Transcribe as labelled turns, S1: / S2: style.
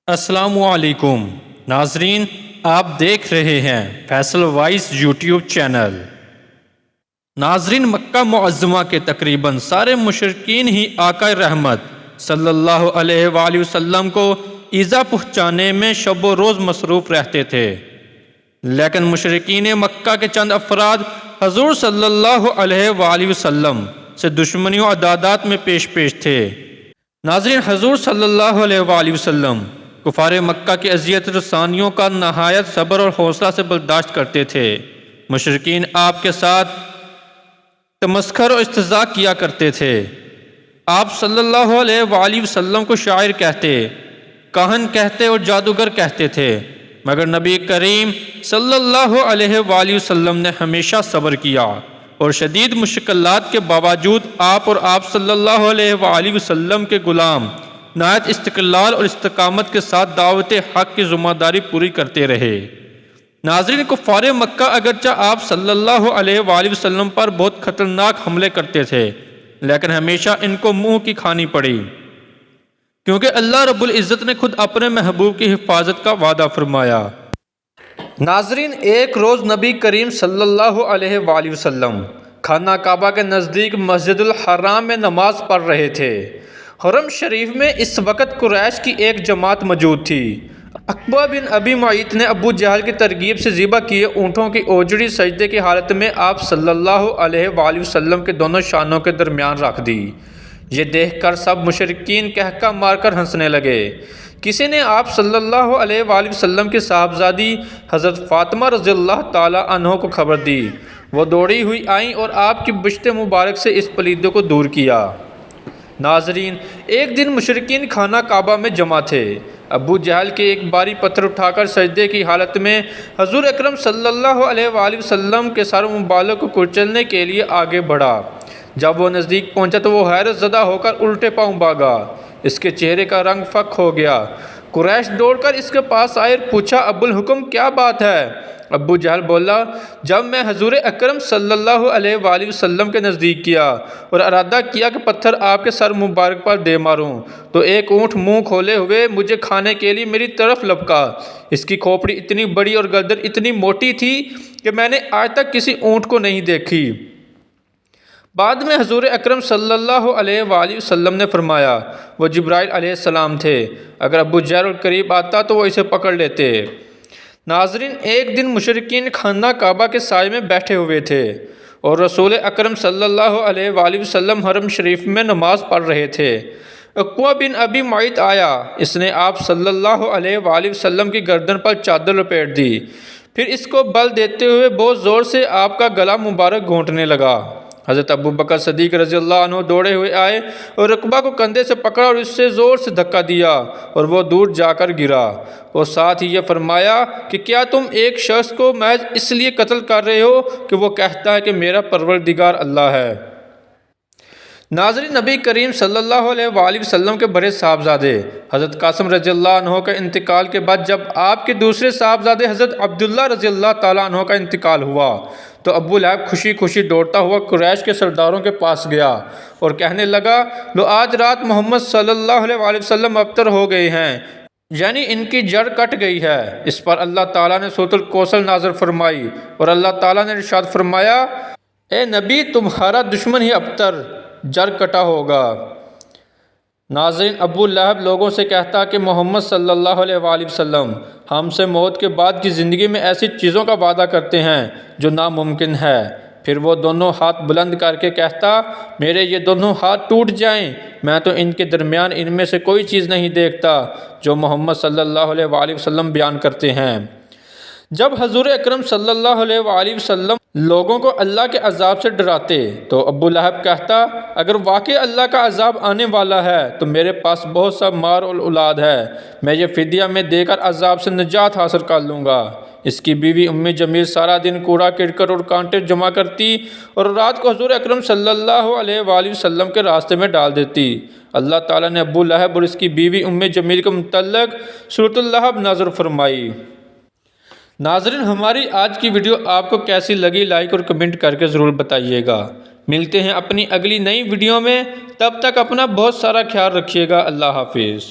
S1: السلام علیکم ناظرین، آپ دیکھ رہے ہیں فیصل وائس یوٹیوب چینل۔ ناظرین، مکہ معظمہ کے تقریباً سارے مشرکین ہی آقا رحمت صلی اللہ علیہ وآلہ وسلم کو ایذا پہنچانے میں شب و روز مصروف رہتے تھے، لیکن مشرکین مکہ کے چند افراد حضور صلی اللہ علیہ وآلہ وسلم سے دشمنی و عداوت میں پیش تھے۔ ناظرین، حضور صلی اللہ علیہ وآلہ وسلم کفار مکہ کی اذیت رسانیوں کا نہایت صبر اور حوصلہ سے برداشت کرتے تھے۔ مشرکین آپ کے ساتھ تمسخر اور استہزاء کیا کرتے تھے۔ آپ صلی اللہ علیہ وآلہ وسلم کو شاعر کہتے، کاہن کہتے اور جادوگر کہتے تھے، مگر نبی کریم صلی اللہ علیہ وآلہ وسلم نے ہمیشہ صبر کیا اور شدید مشکلات کے باوجود آپ اور آپ صلی اللہ علیہ وآلہ وسلم کے غلام نہایت استقلال اور استقامت کے ساتھ دعوت حق کی ذمہ داری پوری کرتے رہے۔ ناظرین، کفار مکہ اگرچہ آپ صلی اللہ علیہ وآلہ وسلم پر بہت خطرناک حملے کرتے تھے، لیکن ہمیشہ ان کو منہ کی کھانی پڑی، کیونکہ اللہ رب العزت نے خود اپنے محبوب کی حفاظت کا وعدہ فرمایا۔ ناظرین، ایک روز نبی کریم صلی اللہ علیہ وآلہ وسلم خانہ کعبہ کے نزدیک مسجد الحرام میں نماز پڑھ رہے تھے۔ حرم شریف میں اس وقت قریش کی ایک جماعت موجود تھی۔ عقبہ بن ابی معیط نے ابو جہل کی ترغیب سے ذبح کیے اونٹوں کی اوجڑی سجدے کی حالت میں آپ صلی اللہ علیہ وآلہ وسلم کے دونوں شانوں کے درمیان رکھ دی۔ یہ دیکھ کر سب مشرکین قہقہ مار کر ہنسنے لگے۔ کسی نے آپ صلی اللہ علیہ وآلہ وسلم کی صاحبزادی حضرت فاطمہ رضی اللہ تعالی عنہ کو خبر دی۔ وہ دوڑی ہوئی آئیں اور آپ کی بشت مبارک سے اس پلیدے کو دور کیا۔ ناظرین، ایک دن مشرکین خانہ کعبہ میں جمع تھے۔ ابو جہل کے ایک باری پتھر اٹھا کر سجدے کی حالت میں حضور اکرم صلی اللہ علیہ وآلہ وسلم کے سر مبارک کو کچلنے کے لیے آگے بڑھا۔ جب وہ نزدیک پہنچا تو وہ حیرت زدہ ہو کر الٹے پاؤں بھاگا۔ اس کے چہرے کا رنگ فک ہو گیا۔ قریش دوڑ کر اس کے پاس آئے اور پوچھا، ابو الحکم کیا بات ہے؟ ابو جہل بولا، جب میں حضور اکرم صلی اللہ علیہ وآلہ وسلم کے نزدیک کیا اور ارادہ کیا کہ پتھر آپ کے سر مبارک پر دے ماروں تو ایک اونٹ منہ کھولے ہوئے مجھے کھانے کے لیے میری طرف لپکا۔ اس کی کھوپڑی اتنی بڑی اور گردن اتنی موٹی تھی کہ میں نے آج تک کسی اونٹ کو نہیں دیکھی۔ بعد میں حضور اکرم صلی اللہ علیہ وآلہ وسلم نے فرمایا، وہ جبرائیل علیہ السلام تھے، اگر ابو جہل قریب آتا تو وہ اسے پکڑ لیتے۔ ناظرین، ایک دن مشرکین خانہ کعبہ کے سائے میں بیٹھے ہوئے تھے اور رسول اکرم صلی اللہ علیہ وآلہ وسلم حرم شریف میں نماز پڑھ رہے تھے۔ عقبہ بن ابی معیط آیا۔ اس نے آپ صلی اللہ علیہ وآلہ وسلم کی گردن پر چادر لپیٹ دی، پھر اس کو بل دیتے ہوئے بہت زور سے آپ کا گلا مبارک گھونٹنے لگا۔ حضرت ابو بکر صدیق رضی اللہ عنہ دوڑے ہوئے آئے اور عقبہ کو کندھے سے پکڑا اور اس سے زور سے دھکا دیا اور وہ دور جا کر گرا، اور ساتھ ہی یہ فرمایا کہ کیا تم ایک شخص کو محض اس لیے قتل کر رہے ہو کہ وہ کہتا ہے کہ میرا پروردگار اللہ ہے؟ ناظرین، نبی کریم صلی اللہ علیہ وآلہ وسلم کے بڑے صاحبزادے حضرت قاسم رضی اللہ عنہ کا انتقال کے بعد جب آپ کے دوسرے صاحبزادے حضرت عبداللہ رضی اللہ تعالیٰ عنہ کا انتقال ہوا تو ابو لہب خوشی خوشی دوڑتا ہوا قریش کے سرداروں کے پاس گیا اور کہنے لگا، لو آج رات محمد صلی اللہ علیہ وآلہ وسلم ابتر ہو گئے ہیں، یعنی ان کی جڑ کٹ گئی ہے۔ اس پر اللہ تعالیٰ نے سورۃ الکوثر نازل فرمائی اور اللہ تعالیٰ نے ارشاد فرمایا، اے نبی تمہارا دشمن ہی ابتر جڑ کٹا ہوگا۔ ناظرین، ابو لہب لوگوں سے کہتا کہ محمد صلی اللہ علیہ وآلہ وسلم ہم سے موت کے بعد کی زندگی میں ایسی چیزوں کا وعدہ کرتے ہیں جو ناممکن ہے۔ پھر وہ دونوں ہاتھ بلند کر کے کہتا، میرے یہ دونوں ہاتھ ٹوٹ جائیں، میں تو ان کے درمیان ان میں سے کوئی چیز نہیں دیکھتا جو محمد صلی اللہ علیہ وآلہ وسلم بیان کرتے ہیں۔ جب حضور اکرم صلی اللہ علیہ وآلہ وسلم لوگوں کو اللہ کے عذاب سے ڈراتے تو ابو لہب کہتا، اگر واقعی اللہ کا عذاب آنے والا ہے تو میرے پاس بہت سا مال اور اولاد ہے، میں یہ فدیہ میں دے کر عذاب سے نجات حاصل کر لوں گا۔ اس کی بیوی ام جمیل سارا دن کوڑا کرکٹ اور کانٹے جمع کرتی اور رات کو حضور اکرم صلی اللہ علیہ وآلہ وسلم کے راستے میں ڈال دیتی۔ اللہ تعالیٰ نے ابو لہب اور اس کی بیوی ام جمیل کے متعلق سورۃ اللہب نازل فرمائی۔ ناظرین، ہماری آج کی ویڈیو آپ کو کیسی لگی لائک اور کمنٹ کر کے ضرور بتائیے گا۔ ملتے ہیں اپنی اگلی نئی ویڈیو میں، تب تک اپنا بہت سارا خیال رکھیے گا۔ اللہ حافظ۔